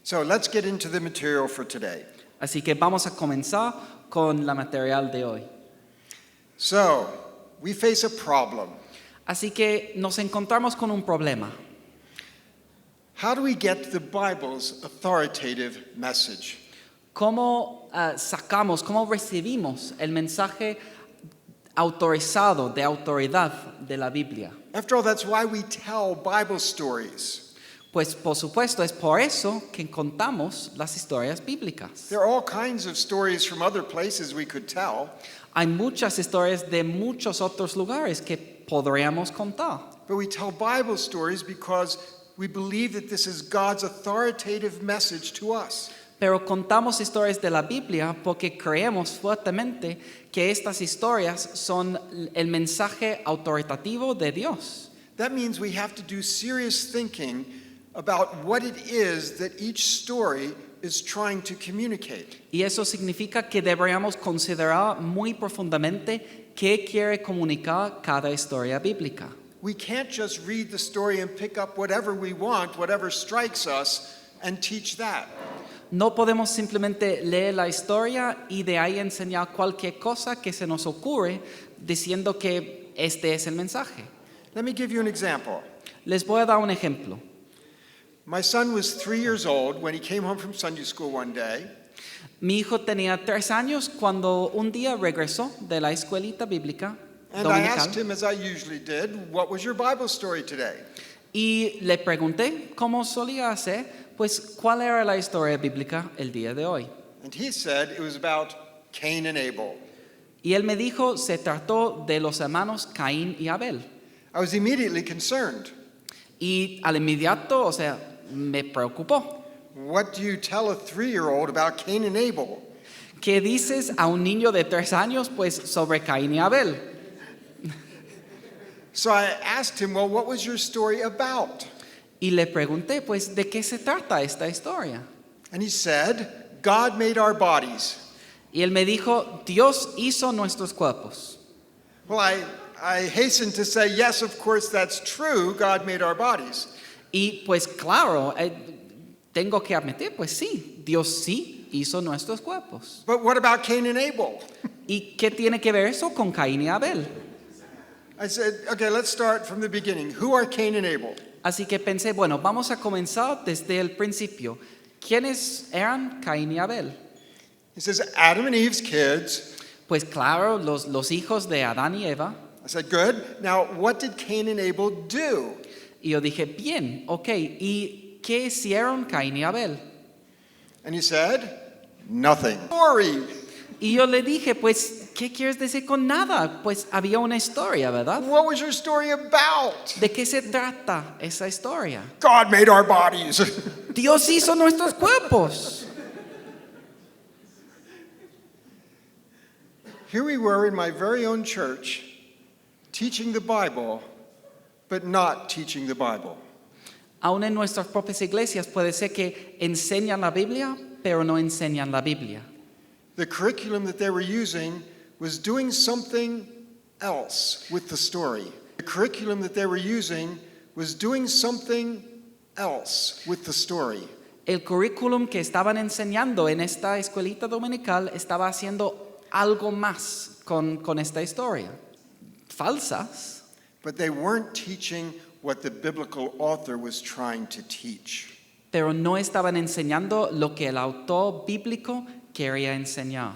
So let's get into the material for today. Así que vamos a comenzar con la material de hoy. So, we face a problem. Así que nos encontramos con un problema. How do we get the Bible's authoritative message? ¿Cómo cómo recibimos el mensaje autorizado, de autoridad de la Biblia? After all, that's why we tell Bible stories. Pues por supuesto es por eso que contamos las historias bíblicas. There are all kinds of stories from other places we could tell, Hay muchas historias de muchos otros lugares que podríamos contar. but we tell Bible stories because we believe that this is God's authoritative message to us. Pero contamos historias de la Biblia porque creemos fuertemente que estas historias son el mensaje autoritativo de Dios. That means we have to do serious thinking about what it is that each story is trying to communicate. Y eso significa que deberíamos considerar muy profundamente qué quiere comunicar cada historia bíblica. We can't just read the story and pick up whatever we want, whatever strikes us, and teach that. No podemos simplemente leer la historia y de ahí enseñar cualquier cosa que se nos ocurre diciendo que este es el mensaje. Let me give you an example. Les voy a dar un ejemplo. My son was 3 years old when he came home from Sunday school one day, Mi hijo tenía 3 años cuando un día regresó de la escuelita bíblica and I asked dominical him, as I usually did, what was your Bible story today? y le pregunté, como solía hacer, pues cuál era la historia bíblica el día de hoy. And he said it was about Cain and Abel. Y él me dijo, se trató de los hermanos Caín y Abel. I was immediately concerned. Y al inmediato, o sea, me preocupó. What do you tell a 3-year-old about Cain and Abel? ¿Qué dices a un niño de 3 años, pues, sobre Caín y Abel? So I asked him, well, what was your story about? Y le pregunté, pues, ¿de qué se trata esta historia? And he said, God made our bodies. Y él me dijo, Dios hizo nuestros cuerpos. Well, I hasten to say, yes, of course, that's true. God made our bodies. Y pues claro, tengo que admitir, pues sí, Dios sí hizo nuestros cuerpos. But what about Cain and Abel? ¿Y qué tiene que ver eso con Caín y Abel? I said, okay, let's start from the beginning. Who are Cain and Abel? Así que pensé, bueno, vamos a comenzar desde el principio. ¿Quiénes eran Caín y Abel? He says, Adam and Eve's kids. Pues claro, los hijos de Adán y Eva. I said, good. Now, what did Cain and Abel do? Y yo dije, bien, ok, ¿y qué hicieron Caín y Abel? And he said, nothing. Story. Y yo le dije, pues, ¿qué quieres decir con nada? Pues había una historia, ¿verdad? What was your story about? ¿De qué se trata esa historia? God made our bodies. Dios hizo nuestros cuerpos. Here we were in my very own church, teaching the Bible, but not teaching the Bible. Aún en nuestras propias iglesias puede ser que enseñan la Biblia, pero no enseñan la Biblia. The curriculum that they were using was doing something else with the story. The curriculum that they were using was doing something else with the story. El currículum que estaban enseñando en esta escuelita dominical estaba haciendo algo más con esta historia. Falsas, But they weren't teaching what the biblical author was trying to teach. pero no estaban enseñando lo que el autor bíblico quería enseñar.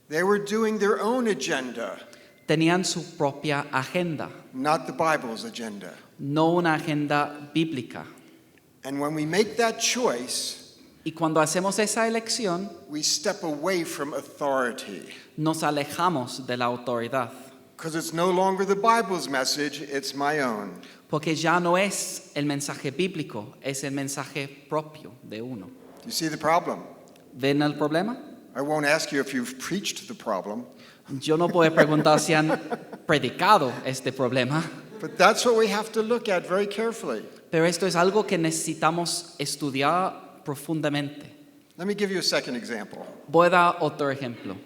They were doing their own agenda, Tenían su propia agenda, not the Bible's agenda. no una agenda bíblica. And when we make that choice, Y cuando hacemos esa elección, we step away from authority. nos alejamos de la autoridad, Because it's no longer the Bible's message, it's my own. porque ya no es el mensaje bíblico, es el mensaje propio de uno. You see the problem? ¿Ven el problema? I won't ask you if you've preached the problem, Yo no puedo preguntar si han predicado este problema, but that's what we have to look at very carefully. pero esto es algo que necesitamos estudiar profundamente. Let me give you a second example. Voy a dar otro ejemplo.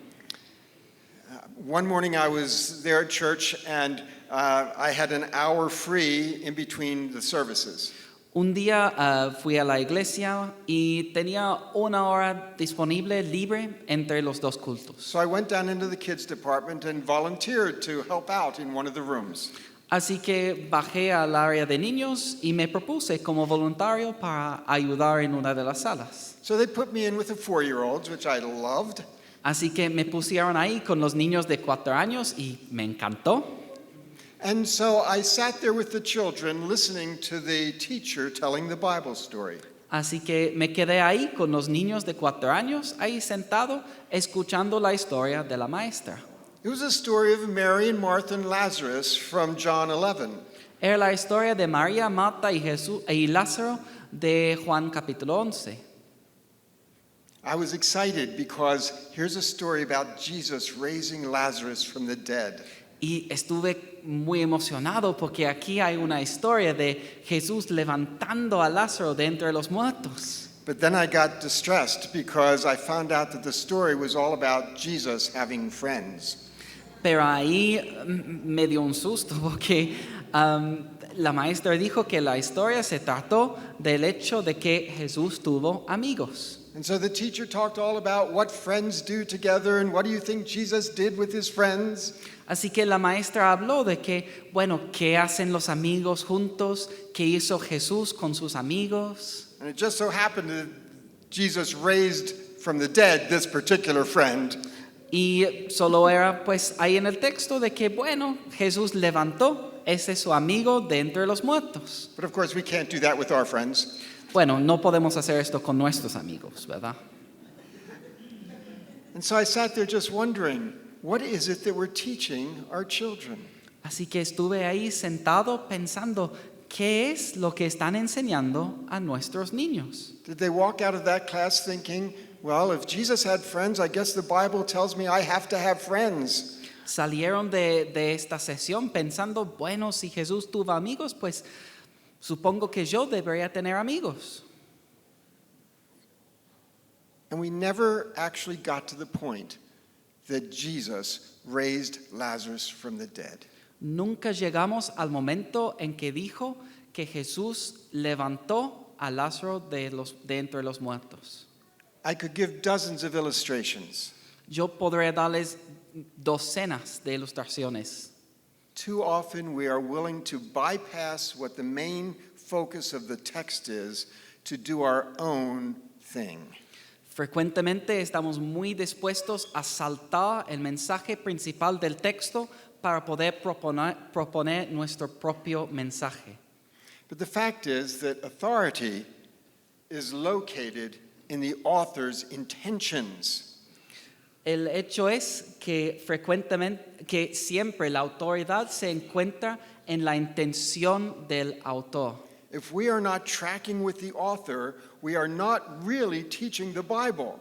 One morning I was there at church and I had an hour free in between the services. Un día fui a la iglesia y tenía una hora disponible libre entre los dos cultos. So I went down into the kids department and volunteered to help out in one of the rooms. Así que bajé al área de niños y me propuse como voluntario para ayudar en una de las salas. So they put me in with the 4-year-olds, which I loved. Así que me pusieron ahí con los niños de 4 años y me encantó. And so I sat there with the children listening to the teacher telling the Bible story. Así que me quedé ahí con los niños de 4 años, ahí sentado, escuchando la historia de la maestra. It was a story of Mary and Martha and Lazarus from John 11. Era la historia de María, Marta y Jesús y Lázaro de Juan capítulo 11. I was excited because here's a story about Jesus raising Lazarus from the dead. Y estuve muy emocionado porque aquí hay una historia de Jesús levantando a Lázaro de entre los muertos. But then I got distressed because I found out that the story was all about Jesus having friends. Pero ahí me dio un susto porque la maestra dijo que la historia se trató del hecho de que Jesús tuvo amigos. And so the teacher talked all about what friends do together and what do you think Jesus did with his friends? Así que la maestra habló de que, bueno, ¿qué hacen los amigos juntos? ¿Qué hizo Jesús con sus amigos? And it just so happened that Jesus raised from the dead this particular friend. Y solo era pues ahí en el texto de que, bueno, Jesús levantó ese su amigo de entre los muertos. But of course we can't do that with our friends. Bueno, no podemos hacer esto con nuestros amigos, ¿verdad? And so I sat there just wondering, what is it that we're teaching our children? Así que estuve ahí sentado pensando, ¿qué es lo que están enseñando a nuestros niños? Did they walk out of that class thinking, well, if Jesus had friends, I guess the Bible tells me I have to have friends? Salieron de esta sesión pensando, bueno, si Jesús tuvo amigos, pues supongo que yo debería tener amigos. And we never actually got to the point that Jesus raised Lazarus from the dead. Nunca llegamos al momento en que dijo que Jesús levantó a Lázaro de entre los muertos. I could give dozens of illustrations. Yo podré darles docenas de ilustraciones. Too often we are willing to bypass what the main focus of the text is to do our own thing. Frecuentemente estamos muy dispuestos a saltar el mensaje principal del texto para poder proponer nuestro propio mensaje. But the fact is that authority is located in the author's intentions. El hecho es que que siempre la autoridad se encuentra en la intención del autor. If we are not tracking with the author, we are not really teaching the Bible.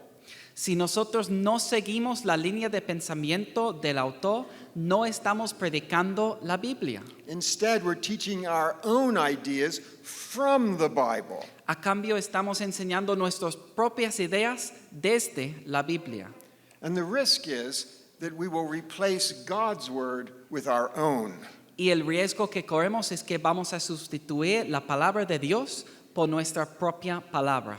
Si nosotros no seguimos la línea de pensamiento del autor, no estamos predicando la Biblia. Instead, we're teaching our own ideas from the Bible. A cambio, estamos enseñando nuestras propias ideas desde la Biblia. And the risk is that we will replace God's word with our own. Y el riesgo que corremos es que vamos a sustituir la palabra de Dios por nuestra propia palabra.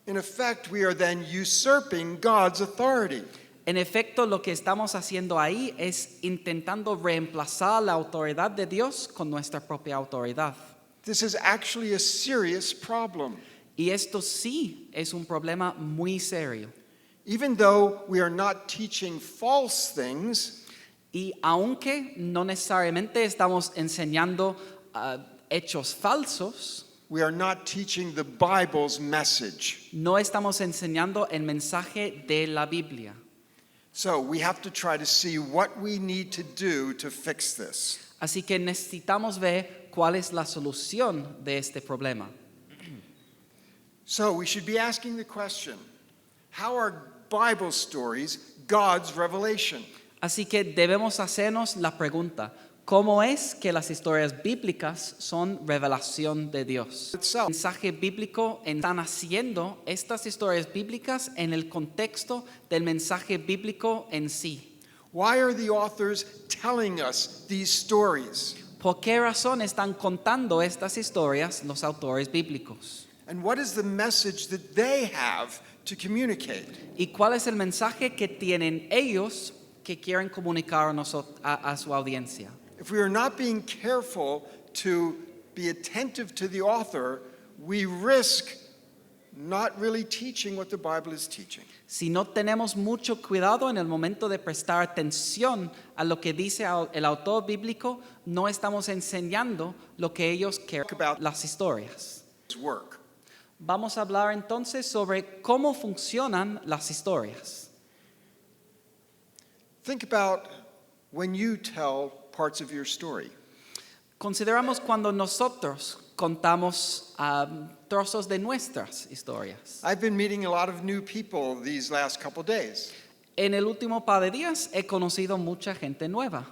In effect, we are then usurping God's authority. En efecto, lo que estamos haciendo ahí es intentando reemplazar la autoridad de Dios con nuestra propia autoridad. This is actually a serious problem. Y esto sí es un problema muy serio. Even though we are not teaching false things, Y aunque no necesariamente estamos enseñando hechos falsos, we are not teaching the Bible's message. no estamos enseñando el mensaje de la Biblia. So we have to try to see what we need to do to fix this. Así que necesitamos ver cuál es la solución de este problema. So we should be asking the question, how are Bible stories God's revelation? Así que debemos hacernos la pregunta, ¿cómo es que las historias bíblicas son revelación de Dios? El mensaje bíblico están haciendo estas historias bíblicas en el contexto del mensaje bíblico en sí. Why are the authors telling us these stories? ¿Por qué razón están contando estas historias los autores bíblicos? And what is the message that they have to communicate? ¿Y cuál es el mensaje que tienen ellos que quieren comunicar a su audiencia? If we are not being careful to be attentive to the author, we risk not really teaching what the Bible is teaching. Si no tenemos mucho cuidado en el momento de prestar atención a lo que dice el autor bíblico, no estamos enseñando lo que ellos quieren, las historias. It's work. Vamos a hablar entonces sobre cómo funcionan las historias. Think about when you tell parts of your story. Consideramos cuando nosotros contamos trozos de nuestras historias. I've been meeting a lot of new people these last couple days. En el último par de días he conocido mucha gente nueva.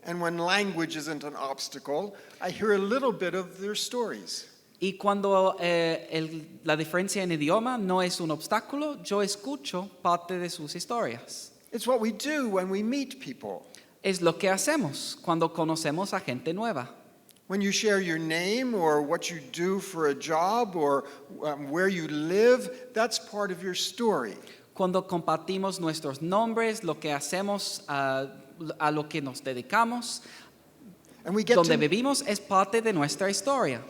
And when language isn't an obstacle, I hear a little bit of their stories. Y cuando la diferencia en idioma no es un obstáculo, yo escucho parte de sus historias. It's what we do when we meet people. Es lo que hacemos cuando conocemos a gente nueva. When you share your name or what you do for a job or where you live, that's part of your story. Cuando compartimos nuestros nombres, lo que hacemos, a lo que nos dedicamos, And we get donde to, vivimos, es parte de nuestra historia.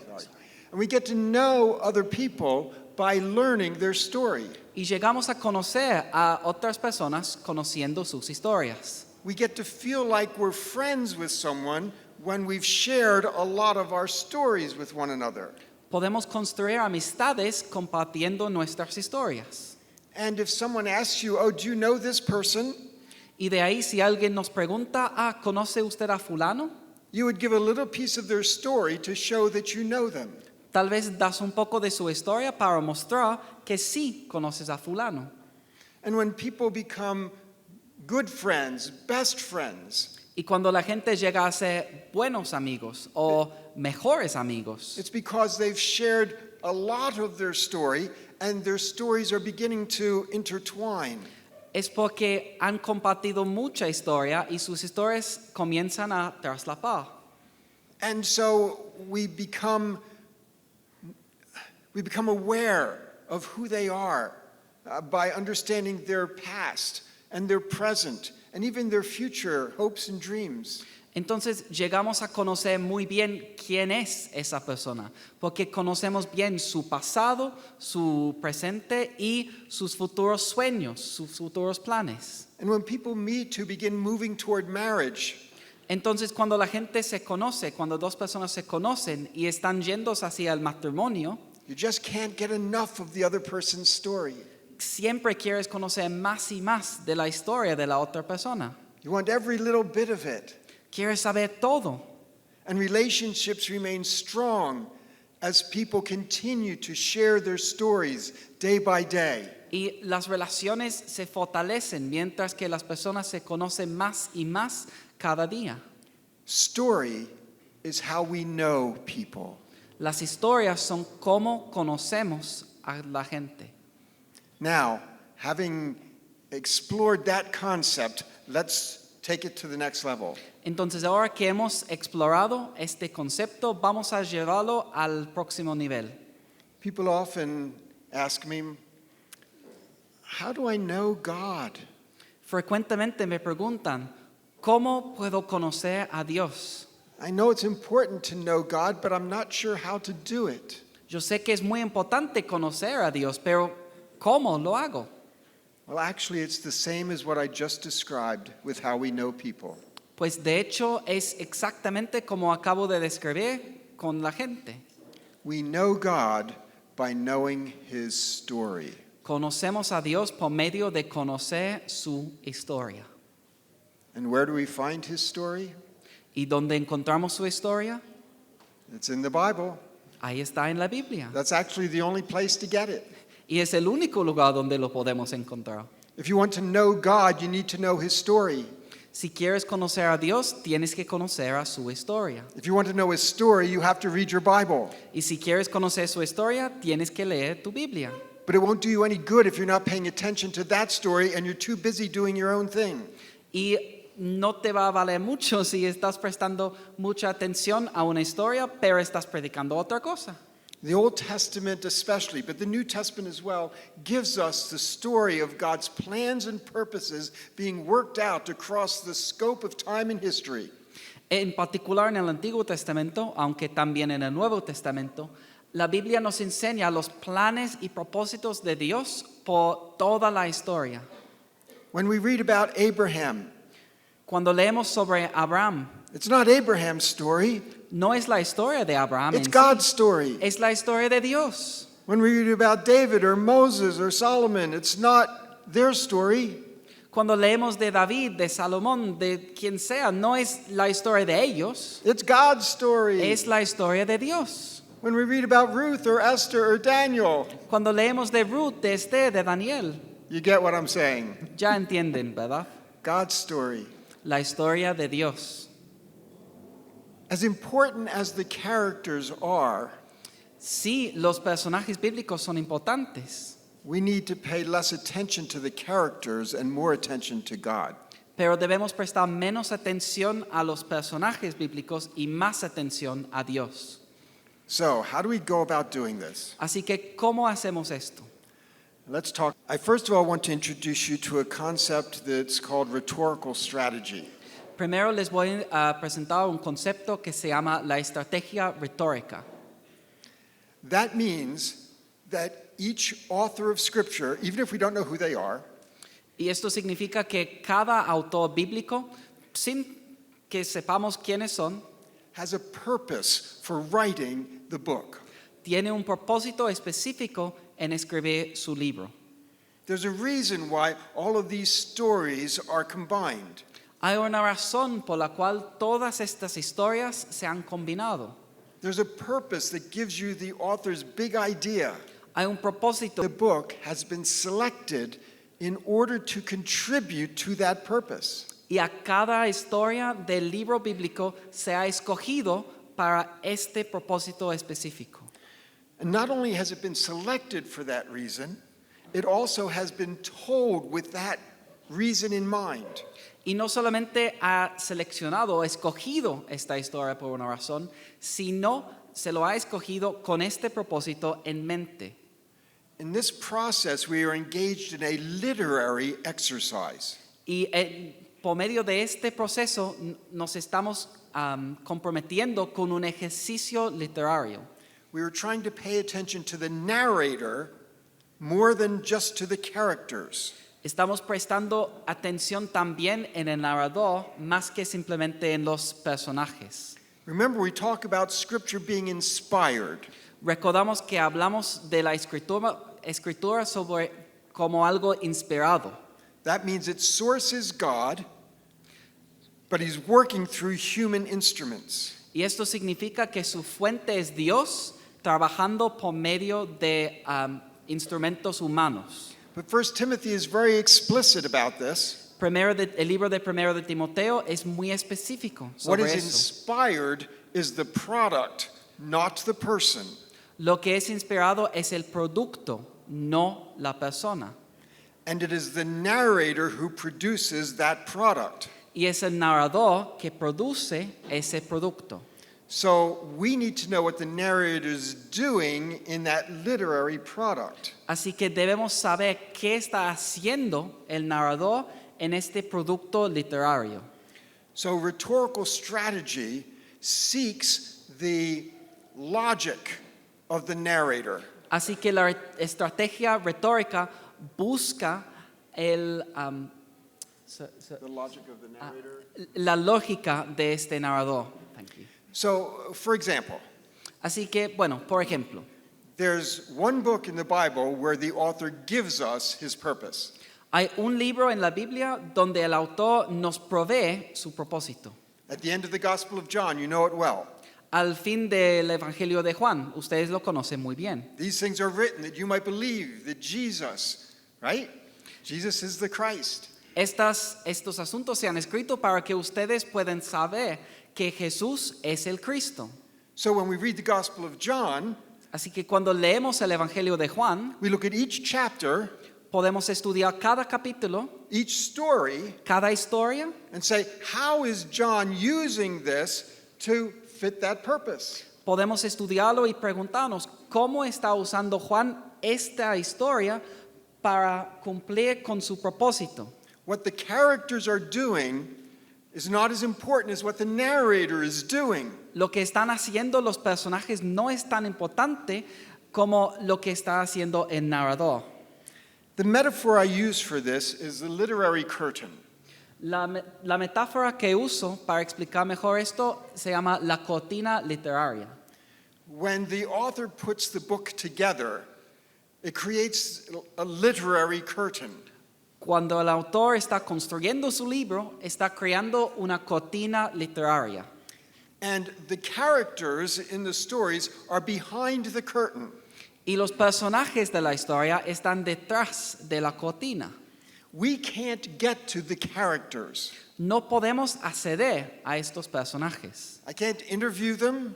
and we get to know other people by learning their story. Y llegamos a conocer a otras personas conociendo sus historias. We get to feel like we're friends with someone when we've shared a lot of our stories with one another. Podemos construir amistades compartiendo nuestras historias. And if someone asks you, oh, do you know this person? Y de ahí si alguien nos pregunta, ¿conoce usted a fulano? You would give a little piece of their story to show that you know them. Tal vez das un poco de su historia para mostrar que sí conoces a fulano. And when people become good friends, best friends, Y cuando la gente llega a ser buenos amigos o mejores amigos, it's because they've shared a lot of their story and their stories are beginning to intertwine. es porque han compartido mucha historia y sus historias comienzan a traslapar. And so we become aware of who they are by understanding their past and their present and even their future hopes and dreams. Entonces llegamos a conocer muy bien quién es esa persona, porque conocemos bien su pasado, su presente y sus futuros sueños, sus futuros planes. And when people meet to begin moving toward marriage, Entonces cuando la gente se conoce, cuando dos personas se conocen y están yendo hacia el matrimonio, you just can't get enough of the other person's story. siempre quieres conocer más y más de la historia de la otra persona. You want every little bit of it. Quieres saber todo. And relationships remain strong as people continue to share their stories day by day. Y las relaciones se fortalecen mientras que las personas se conocen más y más cada día. Story is how we know people. Las historias son cómo conocemos a la gente. Now, having explored that concept, let's take it to the next level. Entonces ahora que hemos explorado este concepto, vamos a llevarlo al próximo nivel. People often ask me, how do I know God? Frecuentemente me preguntan, ¿cómo puedo conocer a Dios? I know it's important to know God, but I'm not sure how to do it. Yo sé que es muy importante conocer a Dios, pero ¿cómo lo hago? Well, actually, it's the same as what I just described with how we know people. Pues de hecho es exactamente como acabo de describir con la gente. We know God by knowing His story. Conocemos a Dios por medio de conocer su historia. And where do we find His story? ¿Y dónde encontramos su historia? It's in the Bible. Ahí está en la Biblia. That's actually the only place to get it. Y es el único lugar donde lo podemos encontrar. If you want to know God, you need to know His story. Si quieres conocer a Dios, tienes que conocer a su historia. If you want to know His story, you have to read your Bible. Y si quieres conocer su historia, tienes que leer tu Biblia. But it won't do you any good if you're not paying attention to that story and you're too busy doing your own thing. Y no te va a valer mucho si estás prestando mucha atención a una historia, pero estás predicando otra cosa. The Old Testament especially, but the New Testament as well, gives us the story of God's plans and purposes being worked out across the scope of time and history. En particular en el Antiguo Testamento, aunque también en el Nuevo Testamento, la Biblia nos enseña los planes y propósitos de Dios por toda la historia. When we read about Abraham, Cuando leemos sobre Abraham, it's not Abraham's story, no es la historia de Abraham, it's en sí, God's story. es la historia de Dios. When we read about David or Moses or Solomon, it's not their story, Cuando leemos de David, de Salomón, de quien sea, no es la historia de ellos, it's God's story. es la historia de Dios. When we read about Ruth or Esther or Daniel, Cuando leemos de Ruth, de Esther, de Daniel, you get what I'm saying. ya entienden, ¿verdad? God's story. La historia de Dios. As important as the characters are, Sí, los personajes bíblicos son importantes, we need to pay less attention to the characters and more attention to God. pero debemos prestar menos atención a los personajes bíblicos y más atención a Dios. So, how do we go about doing this? Así que, ¿cómo hacemos esto? Let's talk. I first of all want to introduce you to a concept that's called rhetorical strategy. Primero les voy a presentar un concepto que se llama la estrategia retórica. That means that each author of Scripture, even if we don't know who they are, Y esto significa que cada autor bíblico, sin que sepamos quiénes son, has a purpose for writing the book. tiene un propósito específico en escribir su libro. There's a reason why all of these stories are combined. Hay una razón por la cual todas estas historias se han combinado. There's a purpose that gives you the author's big idea. Hay un propósito The book has been selected in order to contribute to that purpose. y a cada historia del libro bíblico se ha escogido para este propósito específico. And not only has it been selected for that reason, it also has been told with that reason in mind. Y no solamente ha seleccionado o escogido esta historia por una razón, sino se lo ha escogido con este propósito en mente. In this process, we are engaged in a literary exercise. Y por medio de este proceso nos estamos comprometiendo con un ejercicio literario. We are trying to pay attention to the narrator more than just to the characters. Estamos prestando atención también en el narrador más que simplemente en los personajes. Remember, we talk about Scripture being inspired. Recordamos que hablamos de la escritura sobre como algo inspirado. That means its source is God, but He's working through human instruments. Y esto significa que su fuente es Dios trabajando por medio de instrumentos humanos. But 1 Timothy is very explicit about this. El libro de Primero de Timoteo es muy específico What sobre is eso. inspired is the product, not the person. Lo que es inspirado es el producto, no la persona. And it is the narrator who produces that product. Y es el narrador que produce ese producto. So we need to know what the narrator is doing in that literary product. Así que debemos saber qué está haciendo el narrador en este producto literario. So rhetorical strategy seeks the logic of the narrator. Así que la estrategia retórica busca The logic of the narrator. la lógica de este narrador. Thank you. So, for example, Así que, bueno, por ejemplo, there's one book in the Bible where the author gives us his purpose. hay un libro en la Biblia donde el autor nos provee su propósito. At the end of the Gospel of John, you know it well. Al fin del Evangelio de Juan, ustedes lo conocen muy bien. These things are written that you might believe that Jesus, right? Jesus is the Christ. Estos asuntos se han escrito para que ustedes puedan saber que Jesús es el Cristo. So when we read the Gospel of John, Así que cuando leemos el Evangelio de Juan, we look at each chapter podemos estudiar cada capítulo, each story, cada historia, and say, how is John using this to fit that purpose? podemos estudiarlo y preguntarnos cómo está usando Juan esta historia para cumplir con su propósito. What the characters are doing is not as important as what the narrator is doing. Lo que están haciendo los personajes no es tan importante como lo que está haciendo el narrador. The metaphor I use for this is the literary curtain. La metáfora que uso para explicar mejor esto se llama la cortina literaria. When the author puts the book together, it creates a literary curtain. Cuando el autor está construyendo su libro, está creando una cortina literaria. And the characters in the stories are behind the curtain. Y los personajes de la historia están detrás de la cortina. We can't get to the characters. No podemos acceder a estos personajes. I can't interview them.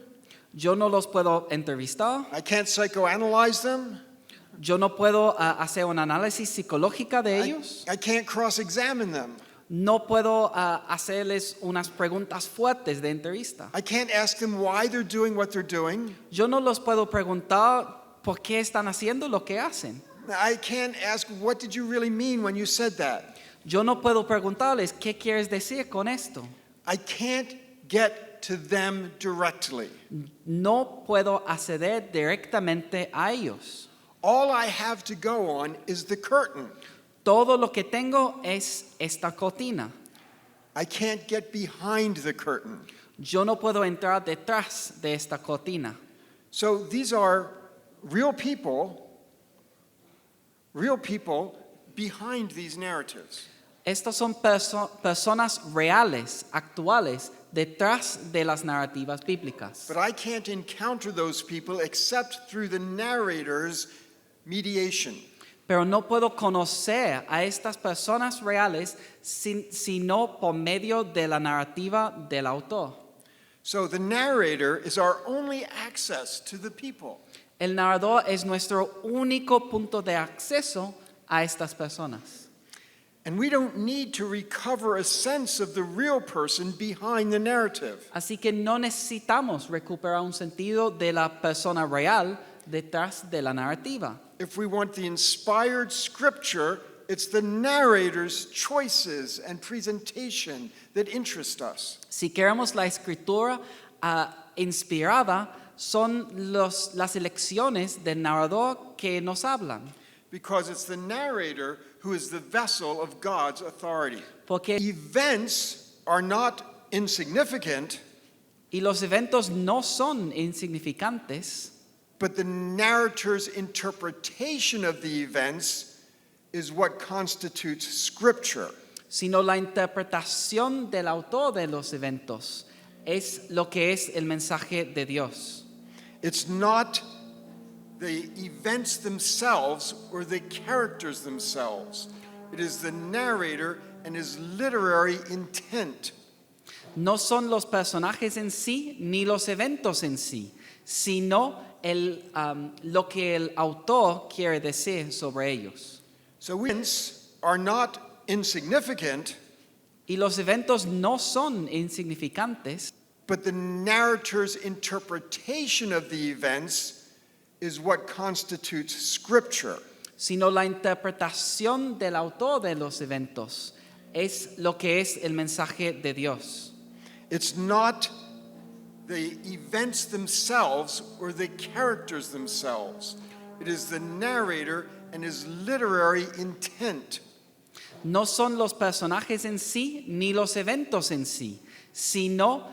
Yo no los puedo entrevistar. I can't psychoanalyze them. Yo no puedo hacer un análisis psicológico de ellos. I can't cross-examine them. No puedo hacerles unas preguntas fuertes de entrevista. I can't ask them why they're doing what they're doing. Yo no los puedo preguntar por qué están haciendo lo que hacen. I can't ask, what did you really mean when you said that? Yo no puedo preguntarles qué quieres decir con esto. I can't get to them directly. No puedo acceder directamente a ellos. All I have to go on is the curtain. Todo lo que tengo es esta cortina. I can't get behind the curtain. Yo no puedo entrar detrás de esta cortina. So these are real people behind these narratives. Estos son personas reales, actuales, detrás de las narrativas bíblicas. But I can't encounter those people except through the narrator's mediation. Pero no puedo conocer a estas personas reales sino por medio de la narrativa del autor. So the narrator is our only access to the people. El narrador es nuestro único punto de acceso a estas personas. And we don't need to recover a sense of the real person behind the narrative. Así que no necesitamos recuperar un sentido de la persona real detrás de la narrativa. If we want the inspired scripture, it's the narrator's choices and presentation that interest us. Si queremos la escritura inspirada, son las elecciones del narrador que nos hablan. Because it's the narrator who is the vessel of God's authority. Porque Events are not insignificant, y los eventos no son insignificantes, but the narrator's interpretation of the events is what constitutes scripture. sino la interpretación del autor de los eventos es lo que es el mensaje de Dios. It's not the events themselves or the characters themselves. It is the narrator and his literary intent. No son los personajes en sí ni los eventos en sí, sino lo que el autor quiere decir sobre ellos. So events are not insignificant, Y los eventos no son insignificantes, but the narrator's interpretation of the events is what constitutes scripture. sino la interpretación del autor de los eventos es lo que es el mensaje de Dios. It's not the events themselves or the characters themselves. It is the narrator and his literary intent. No son los personajes en sí ni los eventos en sí, sino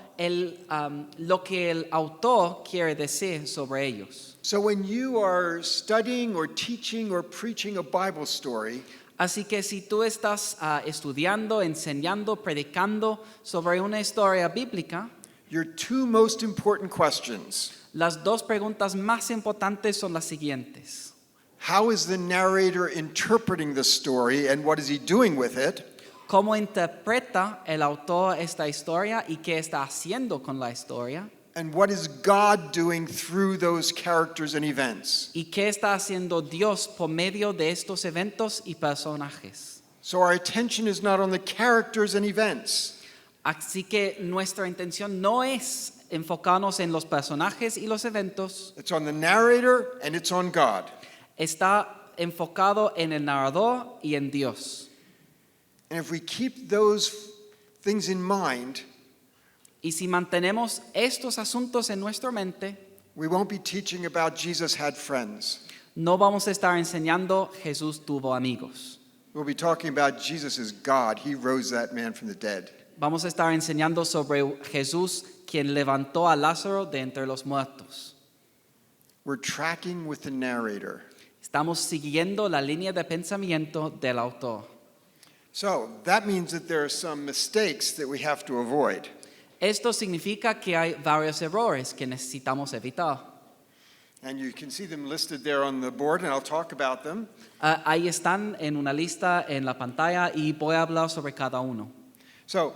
lo que el autor quiere decir sobre ellos. So when you are studying or teaching or preaching a Bible story, Así que si tú estás estudiando, enseñando, predicando sobre una historia bíblica, your two most important questions: las dos preguntas más importantes son las siguientes. how is the narrator interpreting the story and what is he doing with it? ¿Cómo interpreta el autor esta historia y qué está haciendo con la historia? And what is God doing through those characters and events? ¿Y qué está haciendo Dios por medio de estos eventos y personajes? So our attention is not on the characters and events. Así que nuestra intención no es enfocarnos en los personajes y los eventos, It's on the narrator and it's on God. está enfocado en el narrador y en Dios. And if we keep those things in mind, Y si mantenemos estos asuntos en nuestra mente, we won't be teaching about Jesus had friends. no vamos a estar enseñando Jesús tuvo amigos. We'll be talking about Jesus is God. He rose that man from the dead. Vamos a estar enseñando sobre Jesús, quien levantó a Lázaro de entre los muertos. We're tracking with the narrator. Estamos siguiendo la línea de pensamiento del autor. So that means that there are some mistakes that we have to avoid. Esto significa que hay varios errores que necesitamos evitar. And you can see them listed there on the board, and I'll talk about them. Ahí están en una lista en la pantalla y voy a hablar sobre cada uno. So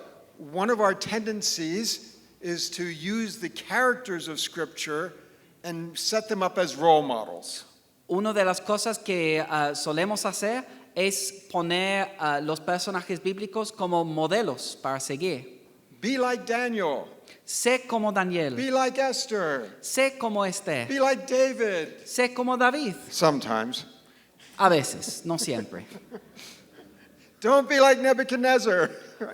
one of our tendencies is to use the characters of Scripture and set them up as role models. Una de las cosas que solemos hacer es poner los personajes bíblicos como modelos para seguir. Be like Daniel. Sé como Daniel, Be like Esther. sé como Esther, Be like David. sé como David. Sometimes. A veces, no siempre. Don't be like Nebuchadnezzar.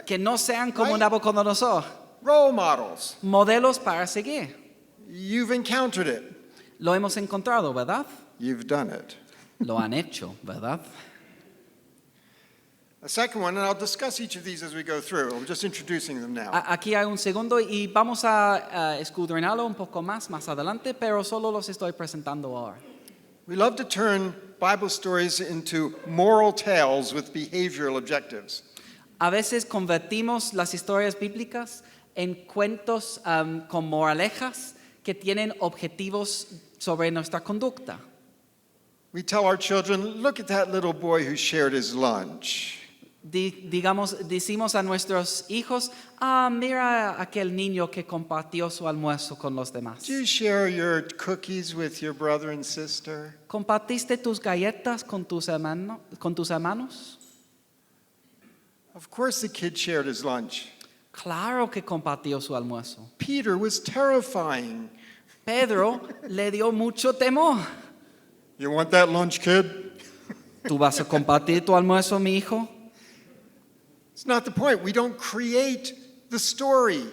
Que no sean como Right. Nabucodonosor. Role models. Modelos para seguir. You've encountered it. Lo hemos encontrado, ¿verdad? You've done it. Lo han hecho, ¿verdad? A second one, and I'll discuss each of these as we go through. I'm just introducing them now. Aquí hay un segundo y vamos a escudriñarlo un poco más adelante, pero solo los estoy presentando ahora. We love to turn Bible stories into moral tales with behavioral objectives. A veces convertimos las historias bíblicas en cuentos con moralejas que tienen objetivos sobre nuestra conducta. We tell our children, look at that little boy who shared his lunch. Decimos a nuestros hijos, mira a aquel niño que compartió su almuerzo con los demás. Do you share your cookies with your brother and sister? ¿Compartiste tus galletas con tus hermanos? Of course the kid shared his lunch. Claro que compartió su almuerzo. Peter was terrifying. Pedro le dio mucho temor. You want that lunch, kid? ¿Tú vas a compartir tu almuerzo, mi hijo? It's not the point. We don't create the story.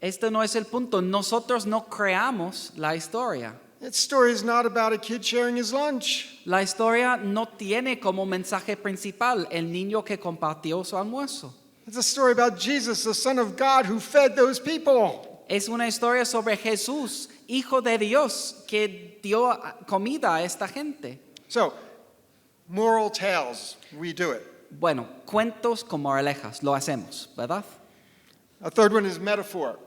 Este no es el punto. Nosotros no creamos la historia. That story is not about a kid sharing his lunch. La historia no tiene como mensaje principal el niño que compartió su almuerzo. It's a story about Jesus, the Son of God, who fed those people. Es una historia sobre Jesús, Hijo de Dios, que dio comida a esta gente. So, moral tales, we do it. Bueno, cuentos con moralejas, lo hacemos, ¿verdad? A third one is metaphor.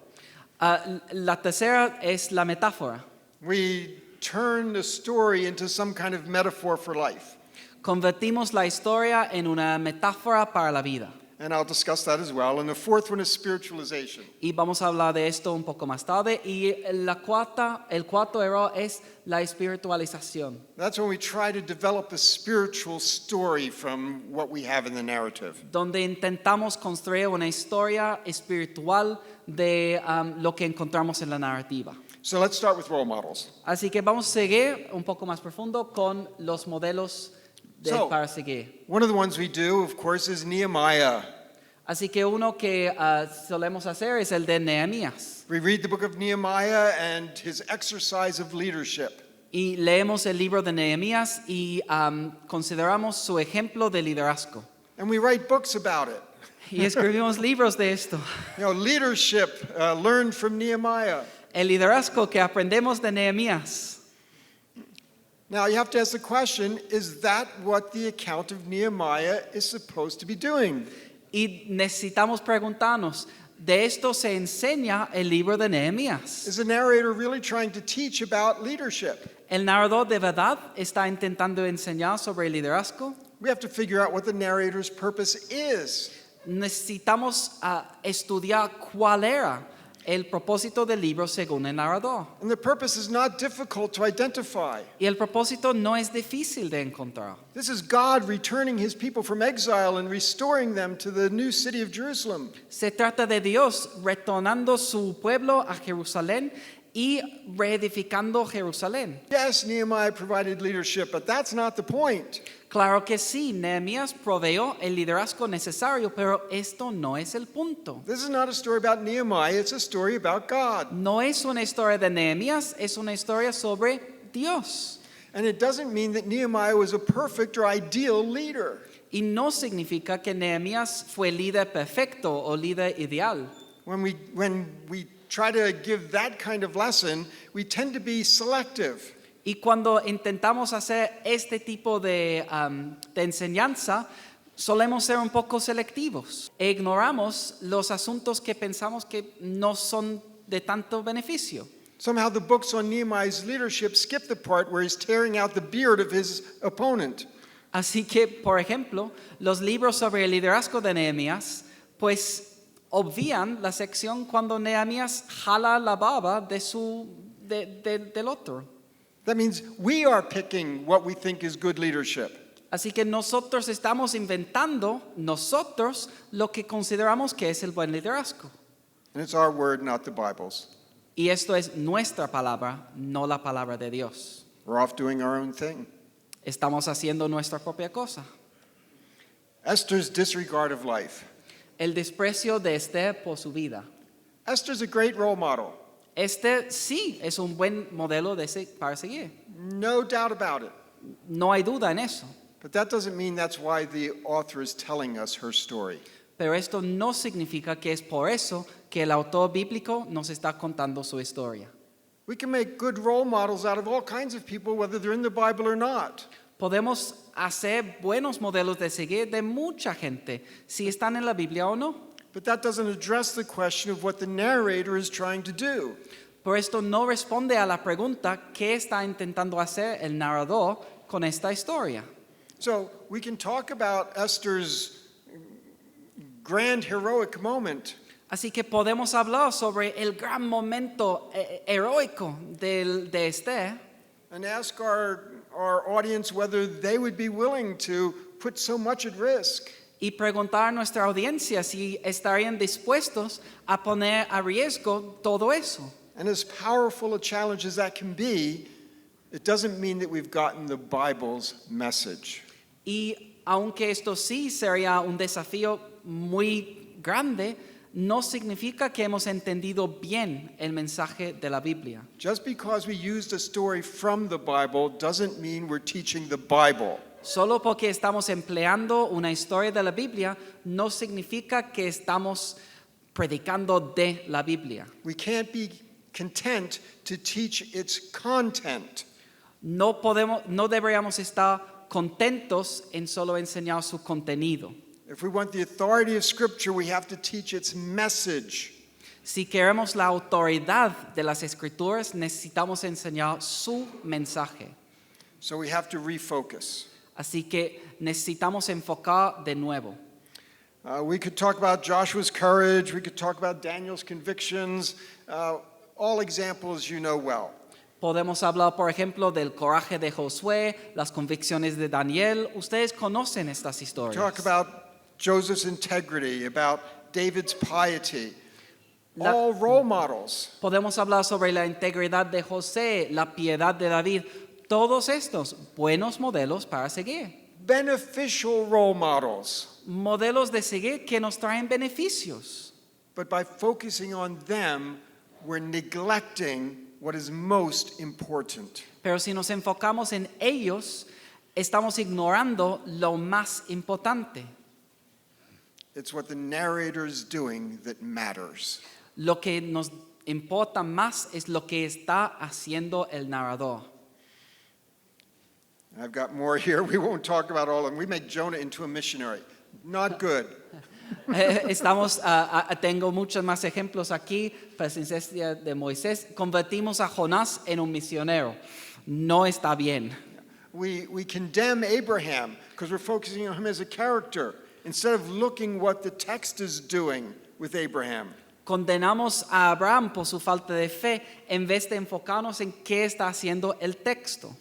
La tercera es la metáfora. We turn the story into some kind of metaphor for life. Convertimos la historia en una metáfora para la vida. And I'll discuss that as well. And the fourth one is spiritualization. Y vamos a hablar de esto un poco más tarde. Y el cuarto error es la espiritualización, That's when we try to develop a spiritual story from what we have in the narrative. donde intentamos construir una historia espiritual de lo que encontramos en la narrativa. So let's start with role models. Así que vamos a seguir un poco más profundo con los modelos para seguir. One of the ones we do, of course, is Nehemiah. Así que uno que solemos hacer es el de Nehemías. We read the book of Nehemiah and his exercise of leadership. Y leemos el libro de Nehemías y consideramos su ejemplo de liderazgo. And we write books about it. Y escribimos libros de esto. You know, leadership learned from Nehemiah. El liderazgo que aprendemos de Nehemías. Now you have to ask the question, is that what the account of Nehemiah is supposed to be doing? Y necesitamos preguntarnos, ¿de esto se enseña el libro de Nehemías? Is the narrator really trying to teach about leadership? ¿El narrador de verdad está intentando enseñar sobre el liderazgo? We have to figure out what the narrator's purpose is. Necesitamos estudiar cuál era el propósito del libro según el narrador. And the purpose is not difficult to identify. Y el propósito no es difícil de encontrar. This is God returning his people from exile and restoring them to the new city of Jerusalem. Se trata de Dios retornando su pueblo a Jerusalén y reedificando Jerusalén. Yes, Nehemiah provided leadership, but that's not the point. Claro que sí, Nehemías proveyó el liderazgo necesario, pero esto no es el punto. This is not a story about Nehemiah, it's a story about God. No es una historia de Nehemías, es una historia sobre Dios. And it doesn't mean that Nehemiah was a perfect or ideal leader. Y no significa que Nehemías fue líder perfecto o líder ideal. When we try to give that kind of lesson, we tend to be selective. Y cuando intentamos hacer este tipo de enseñanza, solemos ser un poco selectivos. E ignoramos los asuntos que pensamos que no son de tanto beneficio. Somehow the books on Nehemiah's leadership skip the part where he's tearing out the beard of his opponent. Así que, por ejemplo, los libros sobre el liderazgo de Nehemías, pues obvian la sección cuando Nehemías jala la barba del otro. That means we are picking what we think is good leadership. Así que nosotros estamos inventando nosotros lo que consideramos que es el buen liderazgo. And it's our word, not the Bible's. Y esto es nuestra palabra, no la palabra de Dios. We're off doing our own thing. Estamos haciendo nuestra propia cosa. Esther's disregard of life. El desprecio de Esther por su vida. Esther's a great role model. Este sí es un buen modelo para seguir. No doubt about it. No hay duda en eso. But that doesn't mean that's why the author is telling us her story. Pero esto no significa que es por eso que el autor bíblico nos está contando su historia. We can make good role models out of all kinds of people, whether they're in the Bible or not. Podemos hacer buenos modelos de seguir de mucha gente, si están en la Biblia o no. But that doesn't address the question of what the narrator is trying to do. Pero esto no responde a la pregunta qué está intentando hacer el narrador con esta historia. So we can talk about Esther's grand heroic moment. Así que podemos hablar sobre el gran momento heroico de Esther And ask our audience whether they would be willing to put so much at risk. y preguntar a nuestra audiencia si estarían dispuestos a poner a riesgo todo eso. And as powerful a challenge as that can be, it doesn't mean that we've gotten the Bible's message. Y aunque esto sí sería un desafío muy grande, no significa que hemos entendido bien el mensaje de la Biblia. Just because we used a story from the Bible doesn't mean we're teaching the Bible. Solo porque estamos empleando una historia de la Biblia no significa que estamos predicando de la Biblia. We can't be content to teach its content. No deberíamos estar contentos en solo enseñar su contenido. If we want the authority of Scripture, we have to teach its message. Si queremos la autoridad de las Escrituras, necesitamos enseñar su mensaje. So we have to refocus. Así que necesitamos enfocar de nuevo. We could talk about Joshua's courage. We could talk about Daniel's convictions. All examples you know well. Podemos hablar, por ejemplo, del coraje de Josué, las convicciones de Daniel. Ustedes conocen estas historias. Talk about Joseph's integrity, about David's piety. All role models. Podemos hablar sobre la integridad de José, la piedad de David. Todos estos buenos modelos para seguir. Beneficial role models. Modelos de seguir que nos traen beneficios. But by focusing on them, we're neglecting what is most important. Pero si nos enfocamos en ellos, estamos ignorando lo más importante. It's what the narrator is doing that matters. Lo que nos importa más es lo que está haciendo el narrador. I've got more here. We won't talk about all of them. We make Jonah into a missionary. Not good. Tengo muchos más ejemplos aquí. Presencia de Moisés. Convertimos a Jonás en un misionero. No está bien. We condemn Abraham because we're focusing on him as a character instead of looking what the text is doing with Abraham. condenamos a Abraham por su falta de fe en vez de enfocarnos en qué está haciendo el texto.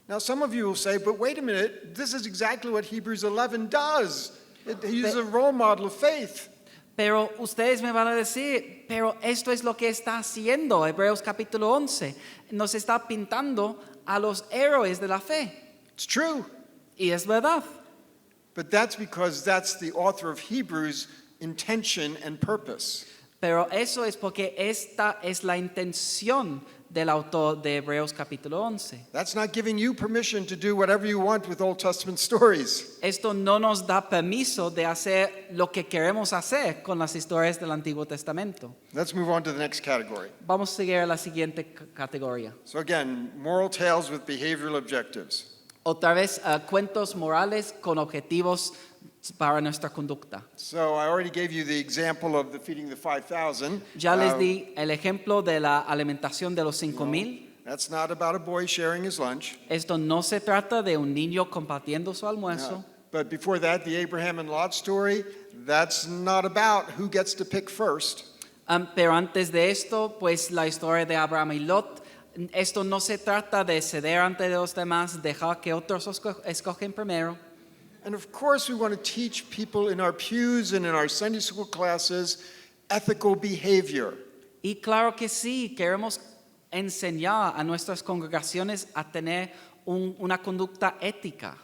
Now, some of you will say, but wait a minute, this is exactly what Hebrews 11 does. It uses a role model of faith. Pero ustedes me van a decir, pero esto es lo que está haciendo Hebreos capítulo 11. Nos está pintando a los héroes de la fe. It's true, Y es verdad. but that's because that's the author of Hebrews' intention and purpose. Pero eso es porque esta es la intención del autor de Hebreos capítulo 11. That's not giving you permission to do whatever you want with Old Testament stories. Esto no nos da permiso de hacer lo que queremos hacer con las historias del Antiguo Testamento. Let's move on to the next category. Vamos a seguir a la siguiente categoría. So again, moral tales with behavioral objectives. Otra vez, cuentos morales con objetivos para nuestra conducta. So I already gave you the example of the feeding the 5,000. Ya les di el ejemplo de la alimentación de los 5,000. That's not about a boy sharing his lunch. Esto no se trata de un niño compartiendo su almuerzo. But before that, the Abraham and Lot story, that's not about who gets to pick first. Pero antes de esto, pues la historia de Abraham y Lot, esto no se trata de ceder ante los demás, dejar que otros escogen primero. And of course, we want to teach people in our pews and in our Sunday school classes ethical behavior. Y claro que sí, queremos enseñar a nuestras congregaciones a tener una conducta ética.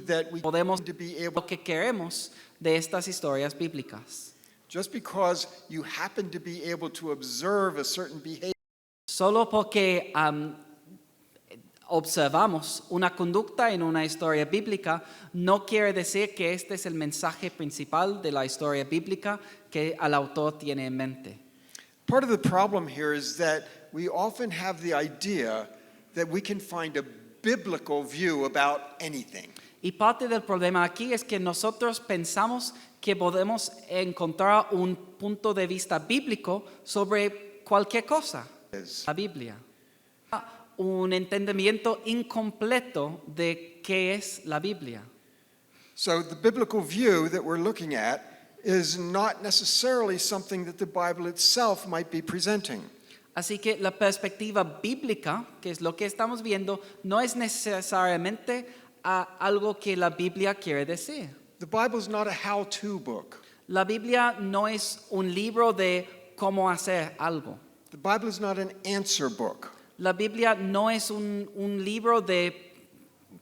That we Podemos to be able, lo que queremos de estas historias bíblicas. just because you happen to be able to observe a certain behavior, Solo porque observamos una conducta en una historia bíblica, no quiere decir que este es el mensaje principal de la historia bíblica que el autor tiene en mente. part of the problem here is that we often have the idea that we can find a biblical view about anything. Y parte del problema aquí es que nosotros pensamos que podemos encontrar un punto de vista bíblico sobre cualquier cosa, la Biblia. Un entendimiento incompleto de qué es la Biblia. So the biblical view that we're looking at is not necessarily something that the Bible itself might be presenting. Así que la perspectiva bíblica, que es lo que estamos viendo, no es necesariamente algo que la Biblia quiere decir. The Bible is not a how-to book. La Biblia no es un libro de cómo hacer algo. The Bible is not an answer book. La Biblia no es un libro de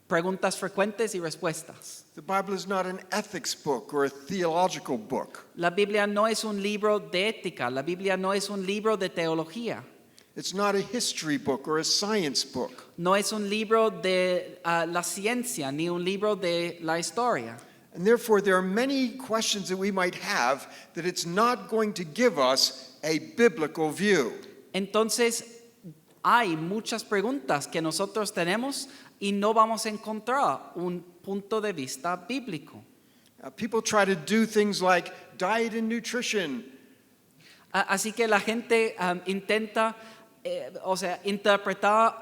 preguntas frecuentes y respuestas. The Bible is not an ethics book or a theological book. La Biblia no es un libro de ética. La Biblia no es un libro de teología. It's not a history book or a science book. No es un libro de la ciencia ni un libro de la historia. And therefore, there are many questions that we might have that it's not going to give us a biblical view. Entonces, hay muchas preguntas que nosotros tenemos y no vamos a encontrar un punto de vista bíblico. People try to do things like diet and nutrition. Así que la gente intenta, interpretar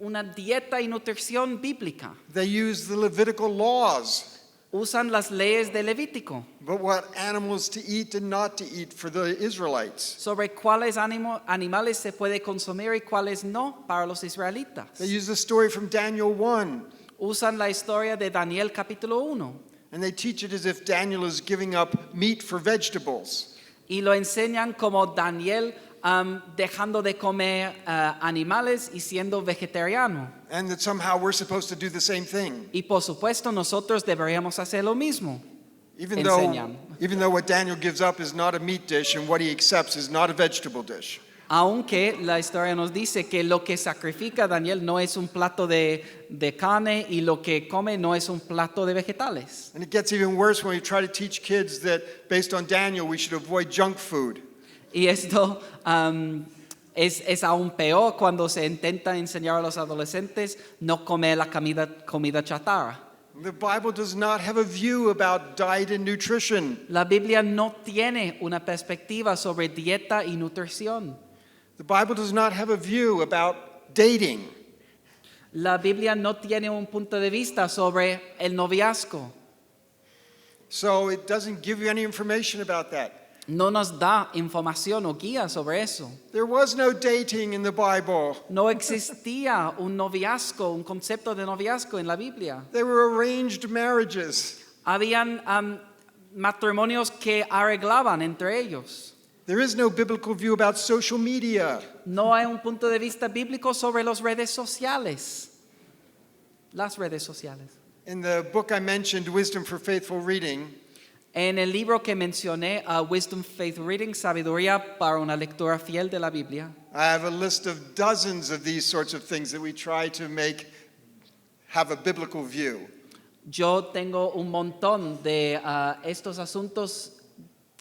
una dieta y nutrición bíblica. They use the Levitical laws, Usan las leyes de Levítico but what animals to eat and not to eat for the Israelites. sobre cuáles animales se puede consumir y cuáles no para los israelitas. They use the story from Daniel 1, Usan la historia de Daniel capítulo 1 and they teach it as if Daniel is giving up meat for vegetables. y lo enseñan como Daniel dejando de comer animales y siendo vegetariano. And that somehow we're supposed to do the same thing. Y por supuesto nosotros deberíamos hacer lo mismo. Even Enseñan. though what Daniel gives up is not a meat dish and what he accepts is not a vegetable dish. Aunque la historia nos dice que lo que sacrifica Daniel no es un plato de carne y lo que come no es un plato de vegetales. And it gets even worse when we try to teach kids that based on Daniel we should avoid junk food. Y esto es aún peor cuando se intenta enseñar a los adolescentes no comer la comida chatarra. The Bible does not have a view about diet and nutrition. La Biblia no tiene una perspectiva sobre dieta y nutrición. The Bible does not have a view about dating. La Biblia no tiene un punto de vista sobre el noviazgo. So it doesn't give you any information about that. No nos da información o guía sobre eso. There was no dating in the Bible. No existía un noviazgo, un concepto de noviazgo en la Biblia. They were arranged marriages. Habían matrimonios que arreglaban entre ellos. There is no biblical view about social media. No hay un punto de vista bíblico sobre las redes sociales. Las redes sociales. In the book I mentioned, Wisdom for Faithful Reading, En el libro que mencioné, Wisdom, Faith, Reading, Sabiduría para una lectura fiel de la Biblia, I have a list of dozens of these sorts of things that we try to have a biblical view. yo tengo un montón de estos asuntos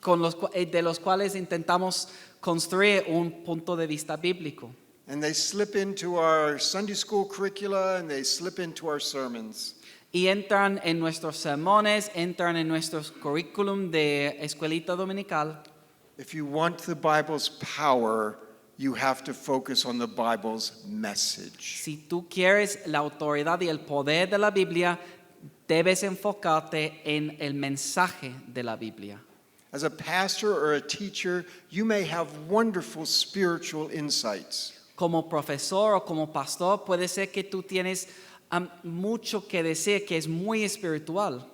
de los cuales intentamos construir un punto de vista bíblico. And they slip into our Sunday school curricula and they slip into our sermons. Y entran en nuestros sermones, entran en nuestros currículum de escuelita dominical. If you want the Bible's power, you have to focus on the Bible's message. Si tú quieres la autoridad y el poder de la Biblia, debes enfocarte en el mensaje de la Biblia. As a pastor or a teacher, you may have wonderful spiritual insights. Como profesor o como pastor, puede ser que tú tienes mucho que decir que es muy espiritual.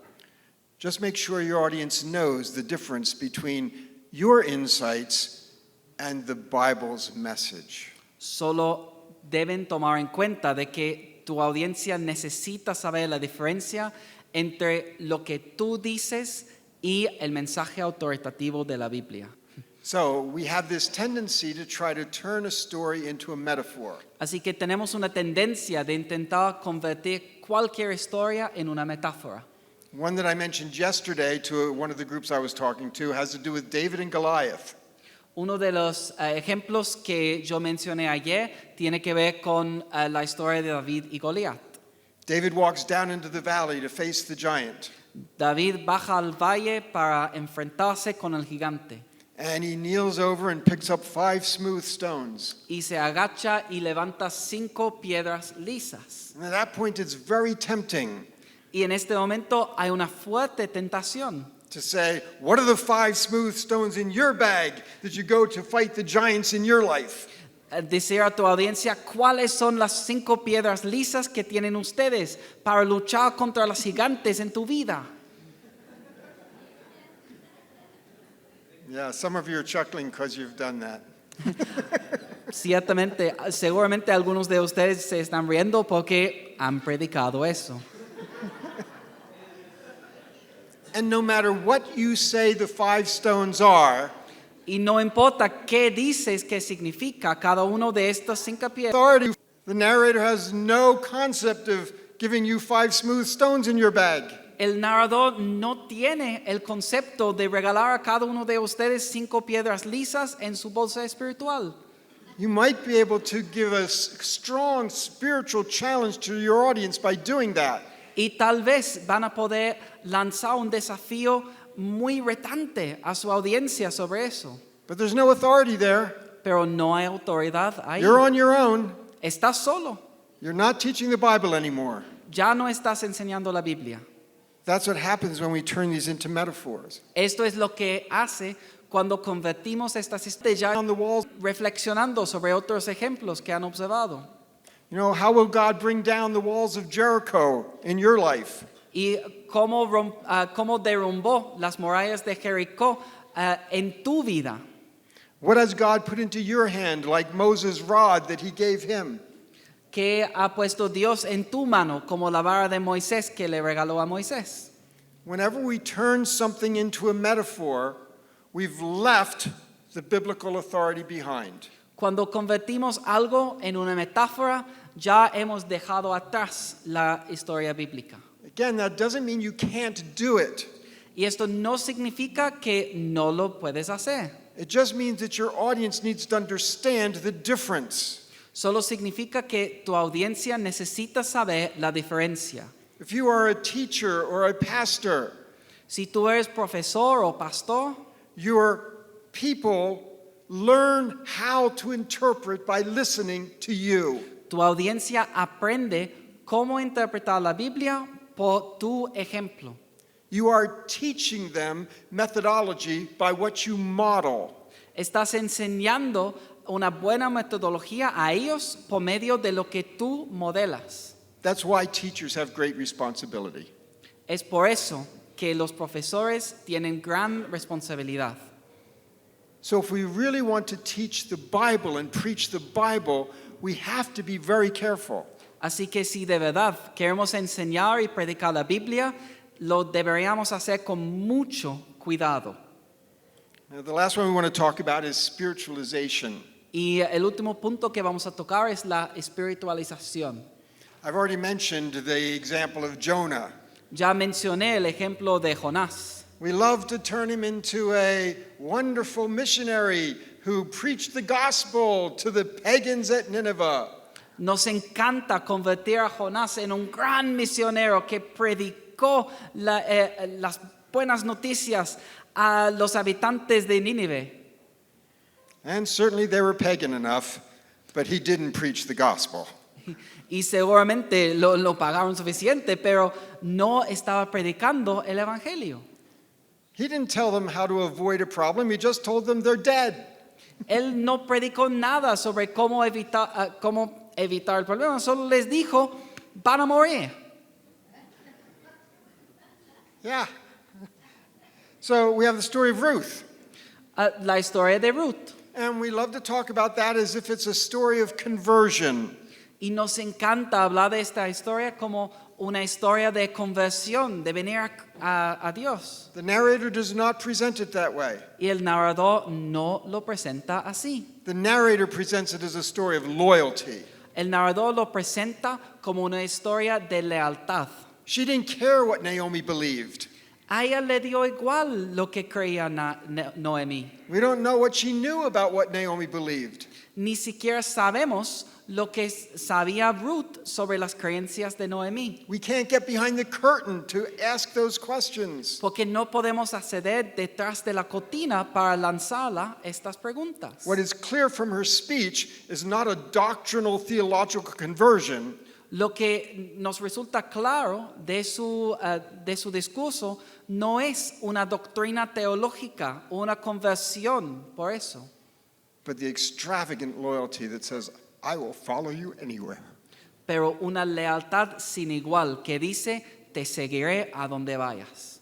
Just make sure your audience knows the difference between your insights and the Bible's message. Solo deben tomar en cuenta de que tu audiencia necesita saber la diferencia entre lo que tú dices y el mensaje autoritativo de la Biblia. So we have this tendency to try to turn a story into a metaphor. Así que tenemos una tendencia de intentar convertir cualquier historia en una metáfora. One that I mentioned yesterday to one of the groups I was talking to has to do with David and Goliath. Uno de los ejemplos que yo mencioné ayer tiene que ver con la historia de David y Goliat. David walks down into the valley to face the giant, David baja al valle para enfrentarse con el gigante and he kneels over and picks up 5 smooth stones. y se agacha y levanta 5 piedras lisas. And at that point, it's very tempting Y en este momento hay una fuerte tentación to say, what are the 5 smooth stones in your bag that you go to fight the giants in your life? decir a tu audiencia cuáles son las 5 piedras lisas que tienen ustedes para luchar contra los gigantes en tu vida. Yeah, some of you are chuckling because you've done that. Ciertamente, seguramente algunos de ustedes se están riendo porque han predicado eso. And no matter what you say the 5 stones are, Y no importa qué dices que significa cada uno de estas 5 piedras. authority, the narrator has no concept of giving you 5 smooth stones in your bag. El narrador no tiene el concepto de regalar a cada uno de ustedes 5 piedras lisas en su bolsa espiritual. You might be able to give a strong spiritual challenge to your audience by doing that. Y tal vez van a poder lanzar un desafío muy retante a su audiencia sobre eso. But there's no authority there. Pero no hay autoridad ahí. You're on your own. Estás solo. You're not teaching the Bible anymore. Ya no estás enseñando la Biblia. That's what happens when we turn these into metaphors. Esto es lo que hace cuando convertimos estas historias ya On the walls, reflexionando sobre otros ejemplos que han observado. you know, how will God bring down the walls of Jericho in your life? Y cómo derrumbó las murallas de Jericó en tu vida. What has God put into your hand like Moses' rod that he gave him? ¿Qué ha puesto Dios en tu mano como la vara de Moisés que le regaló a Moisés? Whenever we turn something into a metaphor, we've left the biblical authority behind. Cuando convertimos algo en una metáfora, ya hemos dejado atrás la historia bíblica. Again, that doesn't mean you can't do it. Y esto no significa que no lo puedes hacer. It just means that your audience needs to understand the difference. Solo significa que tu audiencia necesita saber la diferencia. If you are a teacher or a pastor, Si tú eres profesor o pastor, your people learn how to interpret by listening to you. Tu audiencia aprende cómo interpretar la Biblia por tu ejemplo. You are teaching them methodology by what you model. Estás enseñando una buena metodología a ellos por medio de lo que tú modelas. That's why teachers have great responsibility. Es por eso que los profesores tienen gran responsabilidad. So if we really want to teach the Bible and preach the Bible, we have to be very careful. Así que si de verdad queremos enseñar y predicar la Biblia, lo deberíamos hacer con mucho cuidado. Now, the last one we want to talk about is spiritualization. Y el último punto que vamos a tocar es la espiritualización. I've already mentioned the example of Jonah. Ya mencioné el ejemplo de Jonás. We love to turn him into a wonderful missionary who preached the gospel to the pagans at Nineveh. Nos encanta convertir a Jonás en un gran misionero que predicó las buenas noticias a los habitantes de Nínive. And certainly they were pagan enough, but he didn't preach the gospel. Y seguramente lo pagaron suficiente, pero no estaba predicando el evangelio. He didn't tell them how to avoid a problem, he just told them they're dead. Él no predicó nada sobre cómo evitar el problema, solo les dijo, van a morir. Yeah. So we have the story of Ruth. La historia de Ruth. And we love to talk about that as if it's a story of conversion. Y nos encanta hablar de esta historia como una historia de conversión, de venir a Dios. The narrator does not present it that way. Y el narrador no lo presenta así. The narrator presents it as a story of loyalty. El narrador lo presenta como una historia de lealtad. She didn't care what Naomi believed. A ella le dio igual lo que creía Noemí. We don't know what she knew about what Naomi believed. Ni siquiera sabemos lo que sabía Ruth sobre las creencias de Noemí. We can't get behind the curtain to ask those questions. Porque no podemos acceder detrás de la cortina para lanzarla estas preguntas. What is clear from her speech is not a doctrinal theological conversion. Lo que nos resulta claro de su discurso no es una doctrina teológica, una conversión, por eso. But the extravagant loyalty that says, I will follow you anywhere. Pero una lealtad sin igual que dice, te seguiré a donde vayas.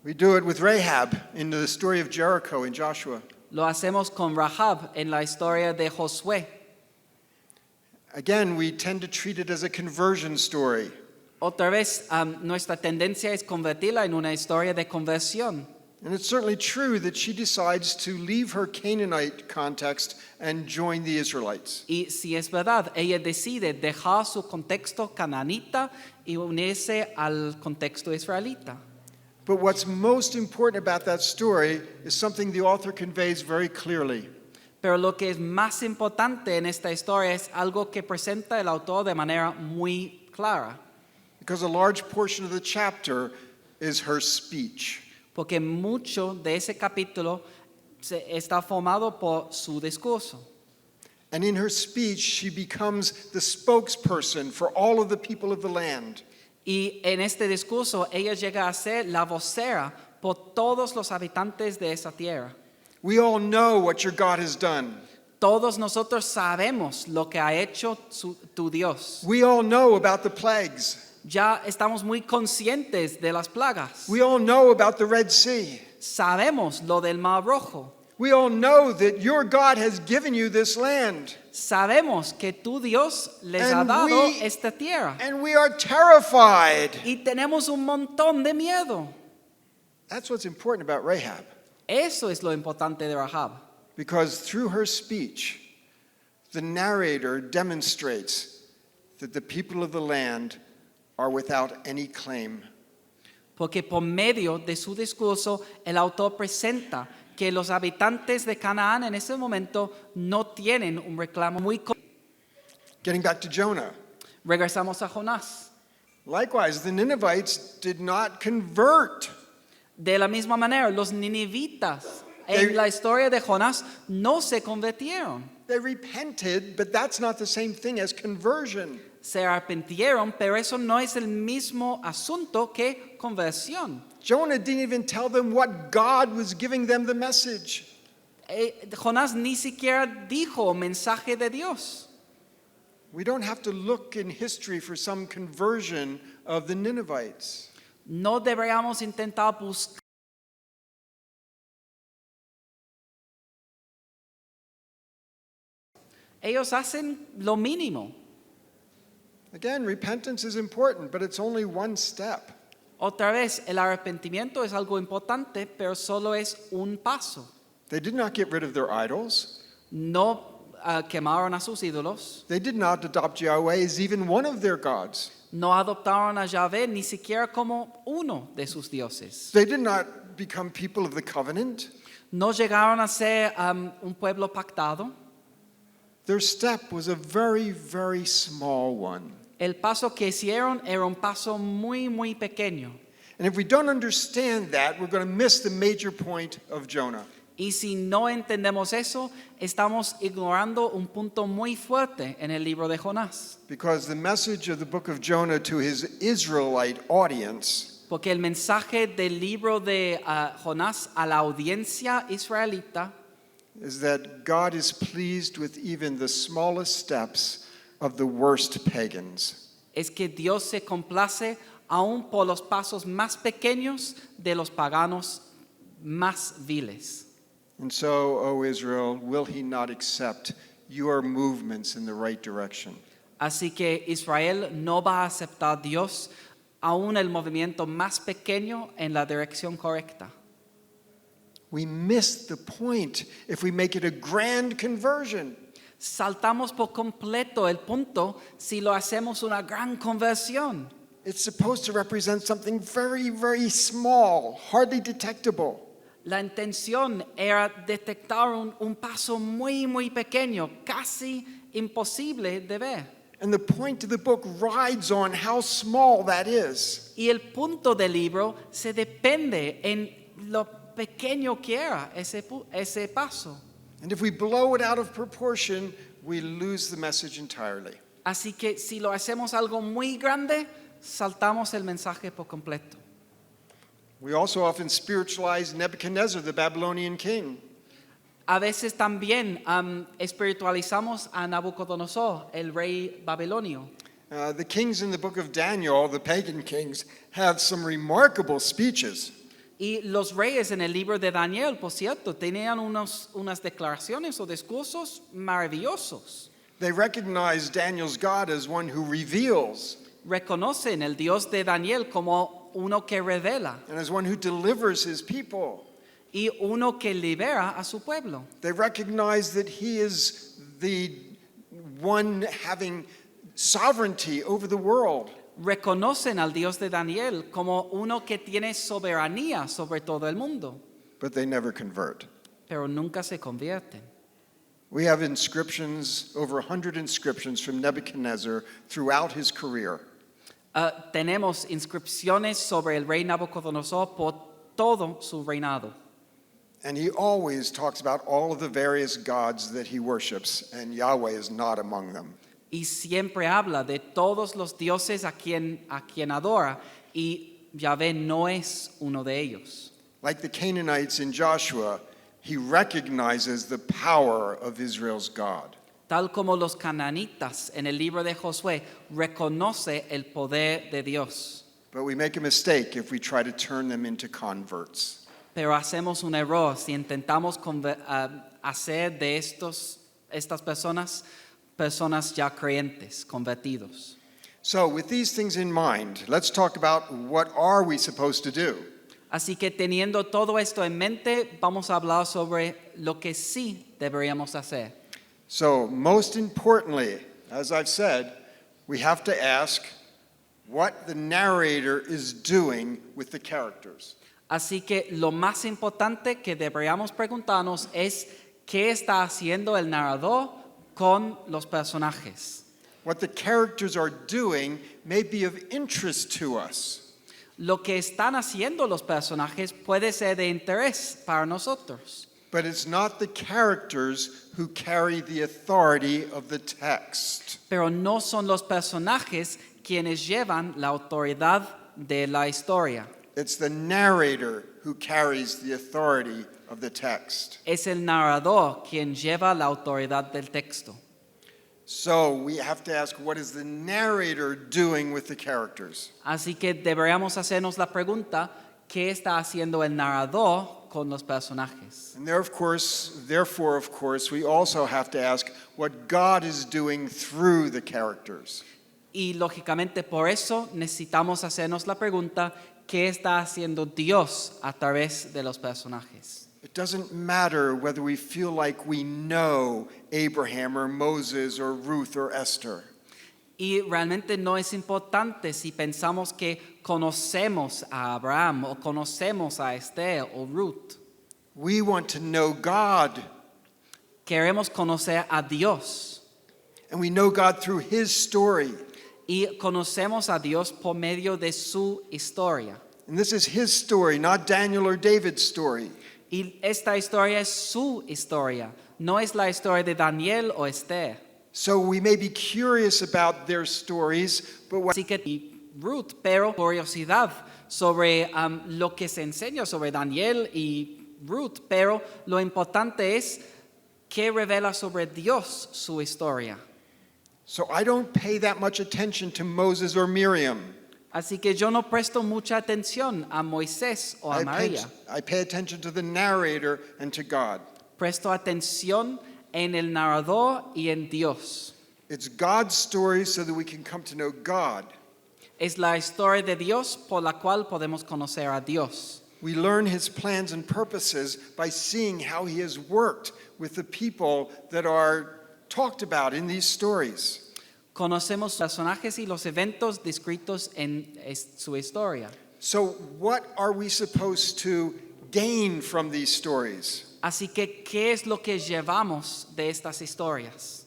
We do it with Rahab in the story of Jericho in Joshua. Lo hacemos con Rahab en la historia de Josué. Again, we tend to treat it as a conversion story. Otra vez, nuestra tendencia es convertirla en una historia de conversión. And it's certainly true that she decides to leave her Canaanite context and join the Israelites. Y si es verdad, ella decide dejar su contexto cananita y unirse al contexto israelita. But what's most important about that story is something the author conveys very clearly. Pero lo que es más importante en esta historia es algo que presenta el autor de manera muy clara. Because a large portion of the chapter is her speech. Porque mucho de ese capítulo está formado por su discurso. And in her speech, she becomes the spokesperson for all of the people of the land. Y en este discurso ella llega a ser la vocera por todos los habitantes de esa tierra. We all know what your God has done. Todos nosotros sabemos lo que ha hecho tu Dios. We all know about the plagues. Ya estamos muy conscientes de las plagas. We all know about the Red Sea. Sabemos lo del Mar Rojo. We all know that your God has given you this land. Sabemos que tu Dios les ha And dado we- esta tierra. And we are terrified. Y tenemos un montón de miedo. That's what's important about Rahab. Eso es lo importante de Rahab. Because through her speech, the narrator demonstrates that the people of the land are without any claim. Porque por medio de su discurso, el autor presenta que los habitantes de Canaán en ese momento no tienen un reclamo muy... Getting back to Jonah. Regresamos a Jonás. Likewise, the Ninevites did not convert. De la misma manera, los ninivitas En la historia de Jonás no se convirtieron. They repented, but that's not the same thing as conversion. Se arrepintieron, pero eso no es el mismo asunto que conversión. Jonah didn't even tell them what God was giving them the message. Jonás ni siquiera dijo mensaje de Dios. We don't have to look in history for some conversion of the Ninevites. No deberíamos intentar buscar. Ellos hacen lo mínimo. Again, repentance is important, but it's only one step. Otra vez, el arrepentimiento es algo importante, pero solo es un paso. They did not get rid of their idols. No quemaron a sus ídolos, They did not adopt Yahweh as even one of their gods. no adoptaron a Yahvé ni siquiera como uno de sus dioses. They did not become people of the covenant. No llegaron a ser un pueblo pactado. Their step was a very, very small one. El paso que hicieron era un paso muy, muy pequeño. And if we don't understand that, we're going to miss the major point of Jonah. Y si no entendemos eso, estamos ignorando un punto muy fuerte en el libro de Jonás. Because the message of the book of Jonah to his Israelite audience Porque el mensaje del libro de Jonás a la audiencia israelita is that God is pleased with even the smallest steps of the worst pagans. es que Dios se complace aún por los pasos más pequeños de los paganos más viles. And so, O Israel, will he not accept your movements in the right direction? Así que Israel no va a aceptar a Dios aún el movimiento más pequeño en la dirección correcta. We miss the point if we make it a grand conversion. Saltamos por completo el punto si lo hacemos una gran conversión. It's supposed to represent something very, very small, hardly detectable. La intención era detectar un paso muy, muy pequeño, casi imposible de ver. And the point of the book rides on how small that is. Y el punto del libro se depende en lo pequeño que era ese paso. And if we blow it out of proportion, we lose the message entirely. Así que si lo hacemos algo muy grande, saltamos el mensaje por completo. We also often spiritualize Nebuchadnezzar, the Babylonian king. A veces también espiritualizamos a Nabucodonosor, el rey babilonio. The kings in the book of Daniel, the pagan kings, have some remarkable speeches. Y los reyes en el libro de Daniel, por cierto, tenían unas declaraciones o discursos maravillosos. They recognize Daniel's God as one who reveals Reconocen el Dios de Daniel como uno que revela and as one who delivers his people. y uno que libera a su pueblo. They recognize that he is the one having sovereignty over the world. Reconocen al Dios de Daniel como uno que tiene soberanía sobre todo el mundo, But they never convert. pero nunca se convierten. We have inscriptions, over 100 inscriptions from Nebuchadnezzar throughout his career. Tenemos inscripciones sobre el rey Nabucodonosor por todo su reinado. And he always talks about all of the various gods that he worships, and Yahweh is not among them. Y siempre habla de todos los dioses a quien adora, y Yahvé no es uno de ellos. Like the Canaanites in Joshua, he recognizes the power of Israel's God. Tal como los cananitas en el libro de Josué reconoce el poder de Dios. But we make a mistake if we try to turn them into converts. Pero hacemos un error si intentamos hacer de estas personas ya creyentes, convertidos. So with these things in mind, let's talk about what are we supposed to do. Así que teniendo todo esto en mente, vamos a hablar sobre lo que sí deberíamos hacer. So most importantly, as I've said, we have to ask what the narrator is doing with the characters. Así que lo más importante que deberíamos preguntarnos es qué está haciendo el narrador con los personajes. What the characters are doing may be of interest to us. Lo que están haciendo los personajes puede ser de interés para nosotros. but it's not the characters who carry the authority of the text. Pero no son los personajes quienes llevan la autoridad de la historia. It's the narrator who carries the authority of the text. Es el narrador quien lleva la autoridad del texto. So we have to ask, what is the narrator doing with the characters? Así que deberíamos hacernos la pregunta, ¿qué está haciendo el narrador con los personajes? And therefore, of course, we also have to ask what God is doing through the characters. Y lógicamente por eso necesitamos hacernos la pregunta, ¿qué está haciendo Dios a través de los personajes? It doesn't matter whether we feel like we know Abraham or Moses or Ruth or Esther. Y realmente no es importante si pensamos que conocemos a Abraham o conocemos a Esther o Ruth. We want to know God, Queremos conocer a Dios and we know God through His story. y conocemos a Dios por medio de su historia. And this is His story, not Daniel or David's story. Y esta historia es su historia, no es la historia de Daniel o Esther. So we may be curious about their stories, but what Así que Ruth, pero curiosidad sobre lo que se enseña sobre Daniel y Ruth, pero lo importante es que revela sobre Dios su historia. So I don't pay that much attention to Moses or Miriam. Así que yo no presto mucha atención a Moisés o a María. I pay attention to the narrator and to God. Presto atención en el narrador y en Dios. It's God's story so that we can come to know God. Es la historia de Dios por la cual podemos conocer a Dios. We learn His plans and purposes by seeing how He has worked with the people that are talked about in these stories. Conocemos los personajes y los eventos descritos en su historia. So what are we supposed to gain from these stories? Así que, ¿qué es lo que llevamos de estas historias?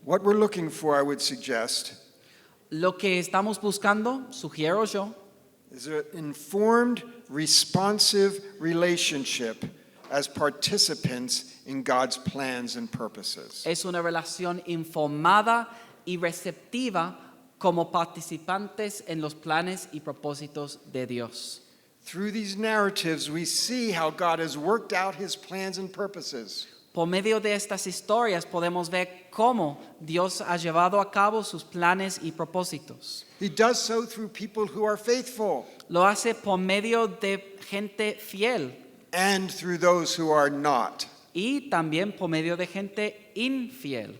What we're looking for, I would suggest, Lo que estamos buscando, sugiero yo, is an informed, responsive relationship as participants in God's plans and purposes. es una relación informada y receptiva como participantes en los planes y propósitos de Dios. Through these narratives, we see how God has worked out His plans and purposes. Por medio de estas historias podemos ver cómo Dios ha llevado a cabo sus planes y propósitos. He does so through people who are faithful Lo hace por medio de gente fiel and through those who are not. y también por medio de gente infiel.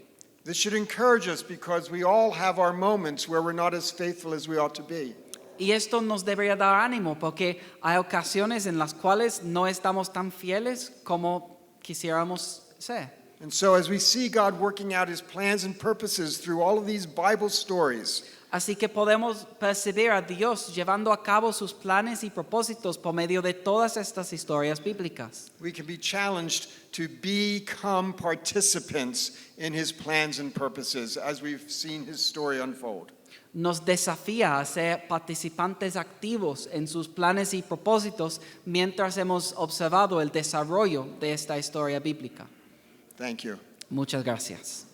This should encourage us because we all have our moments where we're not as faithful as we ought to be. Y esto nos debería dar ánimo porque hay ocasiones en las cuales no estamos tan fieles como quisiéramos ser. And so as we see God working out His plans and purposes through all of these Bible stories, Así que podemos percibir a Dios llevando a cabo sus planes y propósitos por medio de todas estas historias bíblicas. we can be challenged to become participants in His plans and purposes as we've seen His story unfold. Nos desafía a ser participantes activos en sus planes y propósitos mientras hemos observado el desarrollo de esta historia bíblica. Thank you. Muchas gracias.